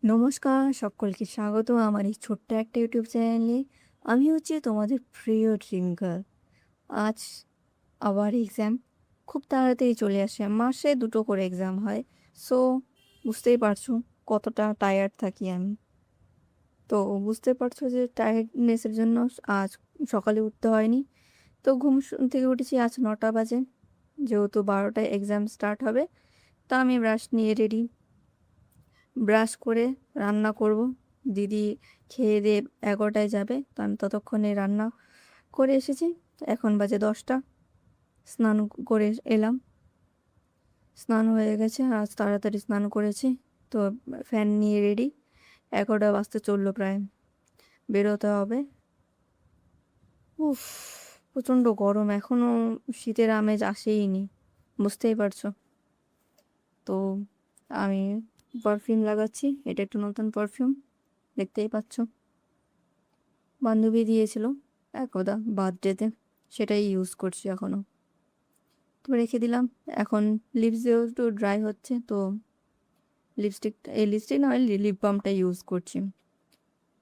নমস্কার, সকলকে স্বাগত আমার এই ছোট্ট একটা ইউটিউব চ্যানেলে। আমি হচ্ছি তোমাদের প্রিয় ড্রিম গার্ল। আজ আবার এক্সাম খুব তাড়াতাড়ি চলে আসে। মাসে 2টো করে এক্সাম হয়। সো বুঝতেই পারছো কতটা টায়ার্ড থাকি আমি। তো বুঝতে পারছো যে টায়ার্ডনেসের জন্য আজ সকালে উঠতে হয়নি। তো ঘুম থেকে উঠেছি আজ 9টা বাজে, যেহেতু 12টায় এক্সাম স্টার্ট হবে। তা আমি ব্রাশ নিয়ে রেডি। ব্রাশ করে রান্না করব। দিদি খেয়ে দিয়ে 11টায় যাবে, তো আমি ততক্ষণে রান্না করে এসেছি। এখন বাজে 10টা। স্নান করে এলাম। স্নান হয়ে গেছে, আজ তাড়াতাড়ি স্নান করেছি। তো ফ্যান নিয়ে রেডি। 11টা বাজতে চললো প্রায়, বেরোতে হবে। উফ, প্রচণ্ড গরম, এখনও শীতের আমেজ আসেইনি, বুঝতেই পারছো। তো আমি পারফিউম লাগাচ্ছি, এটা একটু নতুন পারফিউম, দেখতেই পাচ্ছ। বান্ধবী দিয়েছিল একদা বার্থডেতে, সেটাই ইউজ করছি এখনও। তো রেখে দিলাম। এখন লিপস দিয়েও একটু ড্রাই হচ্ছে, তো লিপস্টিক না হয় লিপ বামটা ইউজ করছি।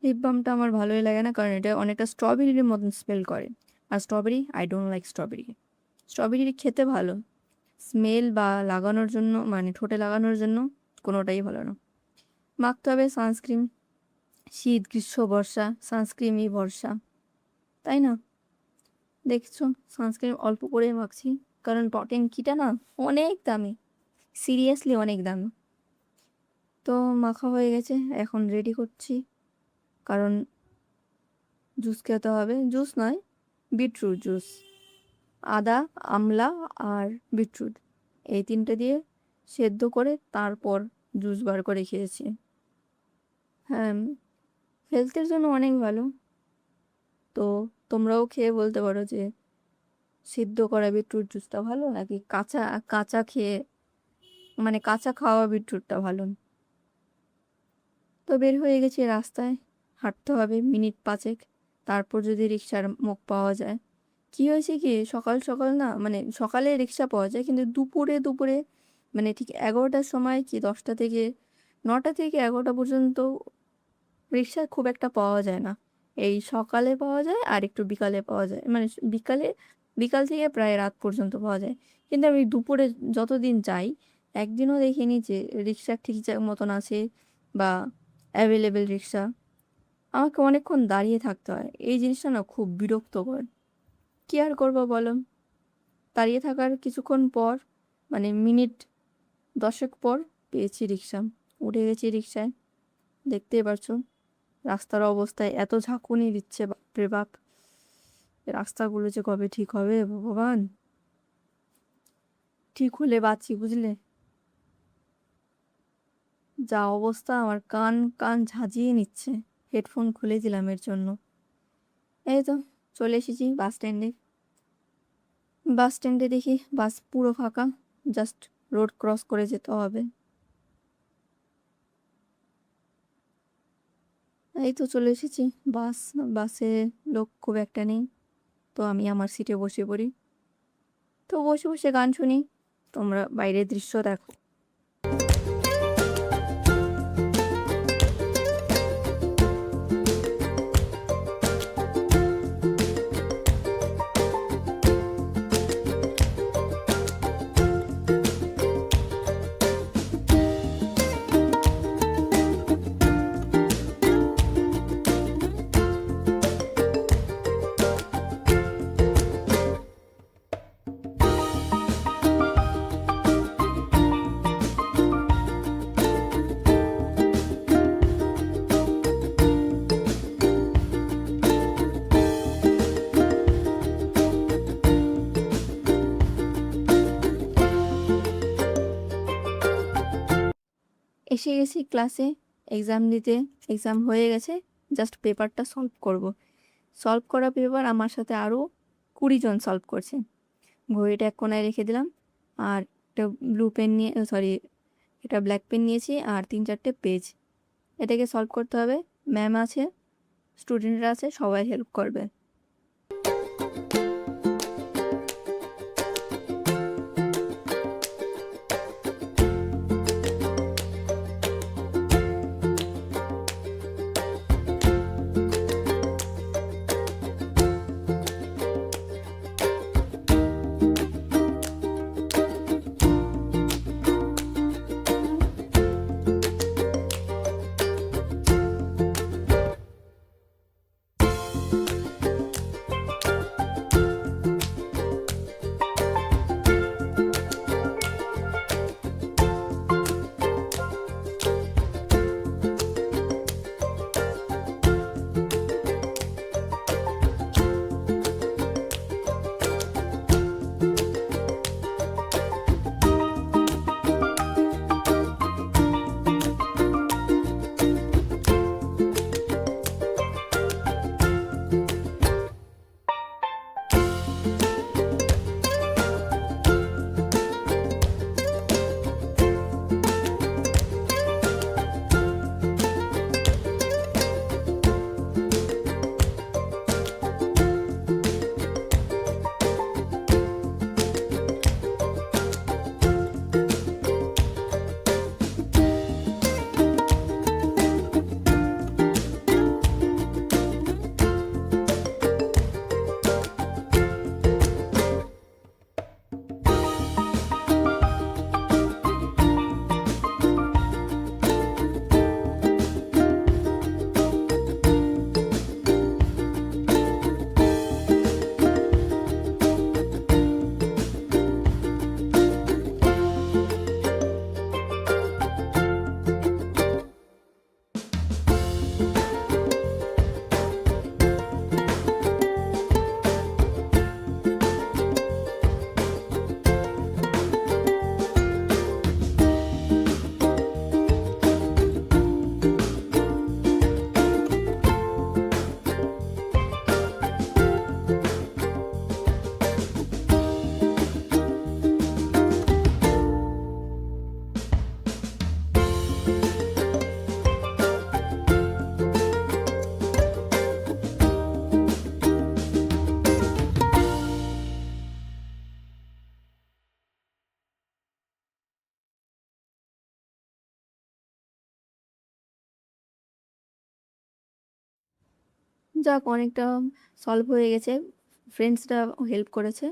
লিপ বামটা আমার ভালোই লাগে না, কারণ এটা অনেকটা স্ট্রবেরির মতন স্মেল করে। আর strawberry, I don't like strawberry. Strawberry খেতে ভালো, স্মেল বা লাগানোর জন্য, মানে ঠোঁটে লাগানোর জন্য কোনোটাই ভালো না। মাখতে হবে সানস্ক্রিন। শীত, গ্রীষ্ম, বর্ষা, সানস্ক্রিনই ভরসা, তাই না? দেখছো, সানস্ক্রিন অল্প করেই মাখছি, কারণ পটেনকিটা না অনেক দামি, সিরিয়াসলি অনেক দামি। তো মাখা হয়ে গেছে, এখন রেডি করছি, কারণ জুস খেতে হবে। জুস নয়, বিটরুট জুস। আদা, আমলা আর বিটরুট, এই তিনটে দিয়ে সেদ্ধ করে তারপর জুস বার করে খেয়েছি। হ্যাঁ, হেলথের জন্য অনেক ভালো। তো তোমরাও খেয়ে বলতে পারো যে সিদ্ধ করা বিটরুট জুসটা ভালো নাকি কাঁচা কাঁচা খেয়ে, মানে কাঁচা খাওয়া বিটরুটটা ভালো। তো বের হয়ে গেছি রাস্তায়, হাঁটতে হবে মিনিট 5, তারপর যদি রিক্সার মুখ পাওয়া যায়। কি হয়েছে কি, সকাল সকাল না, মানে সকালে রিক্সা পাওয়া যায়, কিন্তু দুপুরে দুপুরে মানে ঠিক 11টার সময় কি 10টা থেকে 9টা থেকে 11টা পর্যন্ত রিক্সা খুব একটা পাওয়া যায় না। এই সকালে পাওয়া যায় আর একটু বিকালে পাওয়া যায়, মানে বিকাল থেকে প্রায় রাত পর্যন্ত পাওয়া যায়। কিন্তু আমি দুপুরে যতদিন যাই, একদিনও দেখিনি যে রিক্সা ঠিক মতন আছে বা অ্যাভেলেবেল রিক্সা। আমাকে অনেকক্ষণ দাঁড়িয়ে থাকতে হয়, এই জিনিসটা না খুব বিরক্তকর। কি আর করবো বলো। দাঁড়িয়ে থাকার কিছুক্ষণ পর, মানে মিনিট 10 পর পেয়েছি রিক্সা। উঠে গেছি রিক্সায়। দেখতেই পারছো রাস্তার অবস্থায় এত ঝাঁকুনি দিচ্ছে, বাপরে বাপ। রাস্তাগুলো যে কবে ঠিক হবে ভগবান। ঠিক হলে বাঁচি, বুঝলে। যা অবস্থা, আমার কান কান ঝাঁঝিয়ে নিচ্ছে। হেডফোন খুলে দিলাম এর জন্য। এই তো চলে এসেছি বাস স্ট্যান্ডে। বাস স্ট্যান্ডে দেখি বাস পুরো ফাঁকা, জাস্ট রোড ক্রস করে যেতে হবে। এই তো চলে এসেছি। বাসে লোক খুব একটা নেই, তো আমি আমার সিটে বসে পড়ি। তো বসে বসে গান শুনি, তোমরা বাইরের দৃশ্য দেখো। এসে গেছি ক্লাসে এক্সাম দিতে। এক্সাম হয়ে গেছে, জাস্ট পেপারটা সলভ করব। সলভ করা পেপার আমার সাথে আরও 20 জন সলভ করছে। ঘড়িটা এক কোনায় রেখে দিলাম, আর একটা ব্লু পেন নিয়ে, সরি, এটা ব্ল্যাক পেন নিয়েছি, আর 3-4টে পেজ। এটাকে সলভ করতে হবে। ম্যাম আছে, স্টুডেন্টরা আছে, সবাই হেল্প করবে। যাক অনেকটা সলভ হয়ে গেছে, ফ্রেন্ডসরা হেল্প করেছে।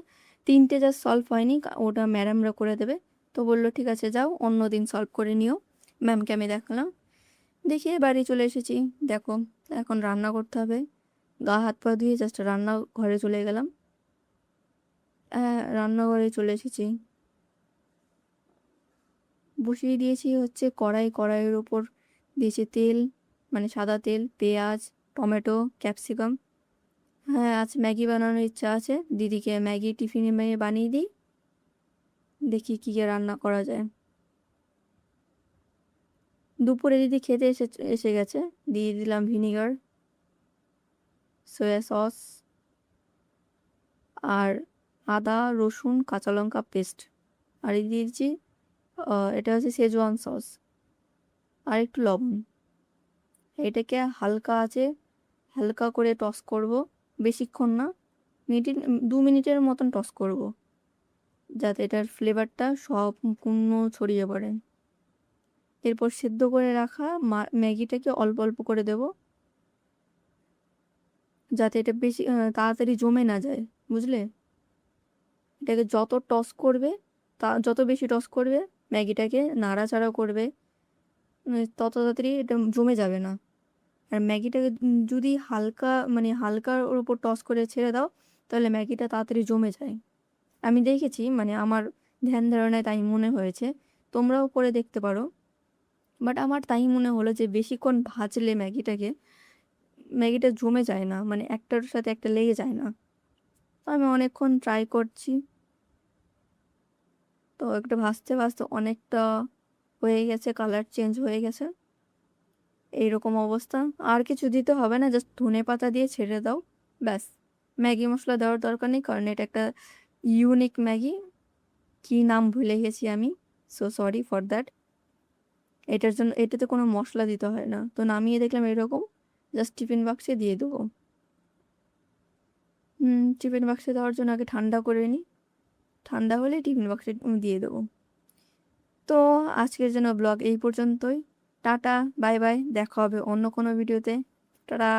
3টে জাস্ট সলভ হয়নি, ওটা ম্যাডামরা করে দেবে। তো বললো ঠিক আছে যাও অন্য দিন সলভ করে নিও। ম্যামকে আমি দেখালাম, দেখিয়ে বাড়ি চলে এসেছি। দেখো এখন রান্না করতে হবে, গা হাত পা ধুয়ে জাস্ট রান্নাঘরে চলে গেলাম। হ্যাঁ রান্নাঘরে চলে এসেছি, বসিয়ে দিয়েছি হচ্ছে কড়াইয়ের উপর দিয়েছি তেল, মানে সাদা তেল, পেঁয়াজ, টমেটো, ক্যাপসিকাম। হ্যাঁ আজ ম্যাগি বানানোর ইচ্ছা আছে, দিদিকে ম্যাগি টিফিনে বানিয়ে দিই, দেখি কী কী রান্না করা যায়। দুপুরে দিদি খেতে এসে গেছে, দিয়ে দিলাম ভিনিগার, সয়া সস আর আদা রসুন কাঁচা লঙ্কা পেস্ট, আর এই দিয়েছি এটা হচ্ছে শেজওয়ান সস, আর একটু লবণ। এটাকে হালকা করে টস করব, বেশিক্ষণ না, 2 মিনিটের মতন টস করব, যাতে এটার ফ্লেভারটা সম্পূর্ণ ছড়িয়ে পড়ে। এরপর সেদ্ধ করে রাখা ম্যাগিটাকে অল্প অল্প করে দেব, যাতে এটা বেশি তাড়াতাড়ি জমে না যায়, বুঝলে? এটাকে যত বেশি টস করবে, ম্যাগিটাকে নাড়াচাড়া করবে, তত তাড়াতাড়ি এটা জমে যাবে না। আর ম্যাগিটাকে যদি হালকার ওপর টস করে ছেড়ে দাও, তাহলে ম্যাগিটা তাড়াতাড়ি জমে যায়। আমি দেখেছি, মানে আমার ধ্যান ধারণায় তাই মনে হয়েছে, তোমরাও করে দেখতে পারো। বাট আমার তাই মনে হলো যে বেশিক্ষণ ভাজলে ম্যাগিটা জমে যায় না, মানে একটার সাথে একটা লেগে যায় না। তো আমি অনেকক্ষণ ট্রাই করছি, তো একটা ভাজতে ভাজতে অনেকটা হয়ে গেছে, কালার চেঞ্জ হয়ে গেছে, এইরকম অবস্থা। আর কিছু দিতে হবে না, জাস্ট ধনেপাতা দিয়ে ছেড়ে দাও, ব্যাস। ম্যাগি মশলা দেওয়ার দরকার নেই, কারণ এটা একটা ইউনিক ম্যাগি, কী নাম ভুলে গেছি আমি, সো সরি ফর দ্যাট। এটাতে কোনো মশলা দিতে হয় না। তো নামিয়ে দেখলাম এরকম, জাস্ট টিফিন বাক্সে দিয়ে দেবো। টিফিন বাক্সে দেওয়ার জন্য আগে ঠান্ডা করে নিই, ঠান্ডা হলে টিফিন বাক্সে দিয়ে দেবো। তো আজকের জন্য ব্লগ এই পর্যন্তই। টাটা, বাই বাই, দেখা হবে অন্য কোনো ভিডিওতে। টাটা।